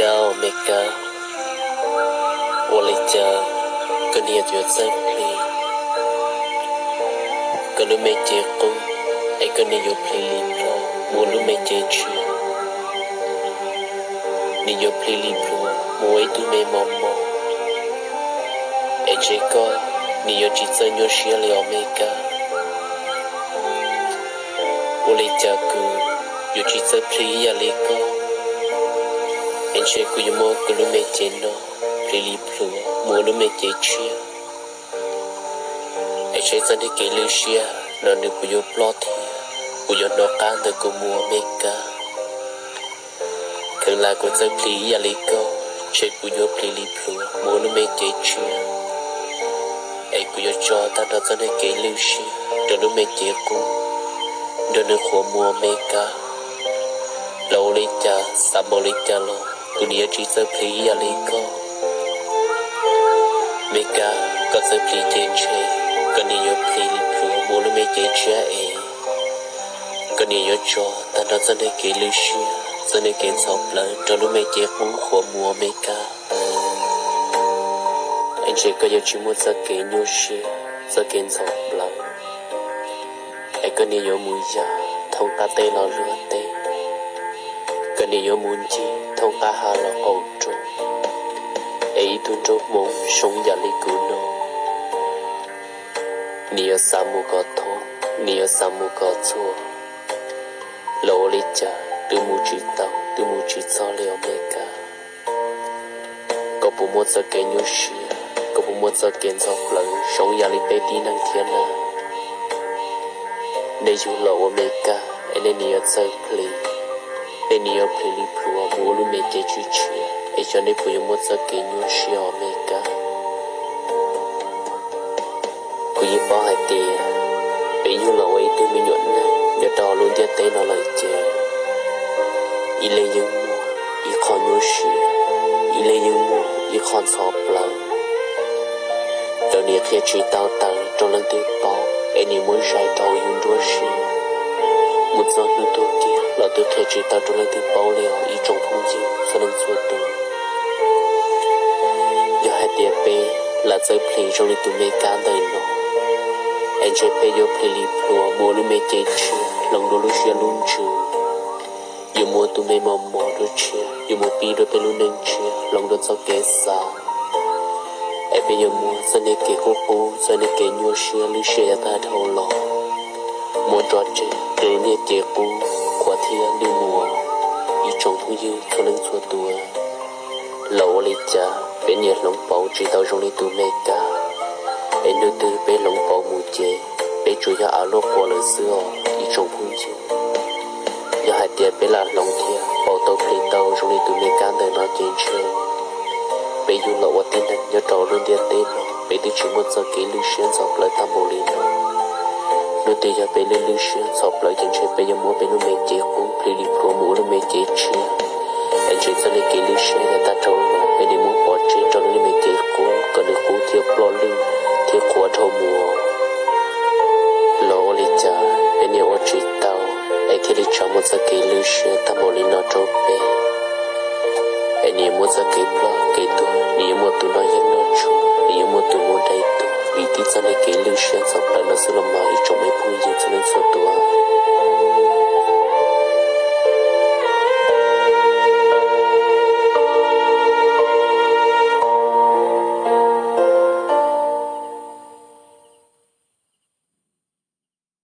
Omega，我来家跟你就在play，跟你没结婚，爱跟你有 play 里头，我都没结去，你有 play 里头，我爱都没毛毛，爱这个你有几层有需要了 Omega，我来家个有几层 play 呀里个。anh sẽ cứ mua cái lúc mẹ chơi nó, rồi đi plug mua lúc mẹ chơi chia, anh sẽ dẫn đi cái lưu xia, nó được cứ plot thì, cứ nó can được cứ mua mẹ cả, thường là cứ chơi play ya lấy câu, sẽ cứ play đi plug mua lúc mẹ chơi chia, anh cứ cho ta nó dẫn đi cái lưu xia, rồi lúc mẹ chơi cũng, rồi nó khó mua mẹ cả, lâu lấy cha, sắp lấy cha lo. Cô đi chỉ chơi play ya lấy cô, Mega có chơi play chơi chơi, con đi yo play li pro, mua lúc mấy chơi chơi ấy, con đi yo cho, ta nói cho nên cái lưu xia, cho nên cái sọc lớn, cho lúc mấy chơi cũng khó mua Mega, anh chơi có yo chỉ muốn cho cái nhiều xia, cho cái sọc lớn, anh con đi yo mua ya, thông ta tê lo lừa tê. Cái này yo muốn chi thông ta hà là ổn trốn ấy tuôn trốn mong sống nhà lý cứu nó nhiều sao mua có thôn nhiều sao mua có chua lỗ lý cha từ mua chỉ tàu từ mua chỉ cho liều Mega có bộ một giờ cái nhau xia có bộ một giờ kiến dọc lớn sống nhà lý bé đi năng thiên à để dù lỗ Mega anh nên nhiều giờ play để nhiều play li pro mua luôn mấy cái chú chia, ấy cho nên bây một giờ cái nhau xia Mega, bây bỏ hai tiền, bây giờ là ấy tôi mới nhuận này, giờ trò luôn giờ tới nó lại chơi, ý lấy những mua, ý con nhau xia, ý lấy những mua, ý con sọp lại, giờ này khi chỉ tao tao trong lần tiếp bao, ấy nhiều muốn sai tao dùng đua xia. Một giờ nữa tôi kia là tôi thể chỉ tao trong lần tiếp bao liều ý trong phong chiếu cho nên xua tôi giờ hai tia bê là chơi play trong lần tụi mê cá đời nó anh chơi bê vô play li plua mua lúc mê chơi chia lòng đồ lúc xia luôn trừ giờ mua tụi mê mò mò đôi chia giờ mua pi đôi bê luôn nâng chia lòng đồ cho kế xa anh bây giờ mua cho nên kế cô cô cho nên kế nhua xia lưu xia ta thâu lò mua trò chơi từ nét chế cũ qua thiên lưu mùa ý trong thu dư cho nên xua tua lẩu lấy cha bên nhiệt lồng bầu chỉ tao trong lấy tu Mega em đưa từ bên lồng bầu mù chê bên chủ nhà áo lô qua lời xưa ý trong thu dư giờ hai tiền bên là lồng thiên bầu tàu plei tàu trong lấy tu Mega đời nó chơi chơi bên du lẩu ở tin này nhớ trâu luôn tiền tên nó bên từ chỉ một giờ kỹ lưu xuyên dọc lời tam bồ lì nó lúc bây giờ bên lên lưu xuyên sọp lại chân chơi bây giờ mua bên lúc mấy chế cũng play li pro mua lúc mấy chế chia anh chơi cho lấy cái lưu xuyên là ta trâu nó bên đi mua bỏ chơi cho lúc mấy chế cũng còn được cố thiệp lo lưng thiệp khóa thâu mua lỗ lý cha bên nhiều ở chơi tàu anh thì đi chọn một giờ cái lưu xuyên ta mua lên nó trâu bé anh nhiều mua giờ cái pro cái tuổi nhiều mua tụi nó yên nó chua nhiều mua tụi mua đầy tuổi vì tí cho lấy cái lưu xuyên sọp lại nó sẽ làm mà ít trong mấy phút giờ cho nên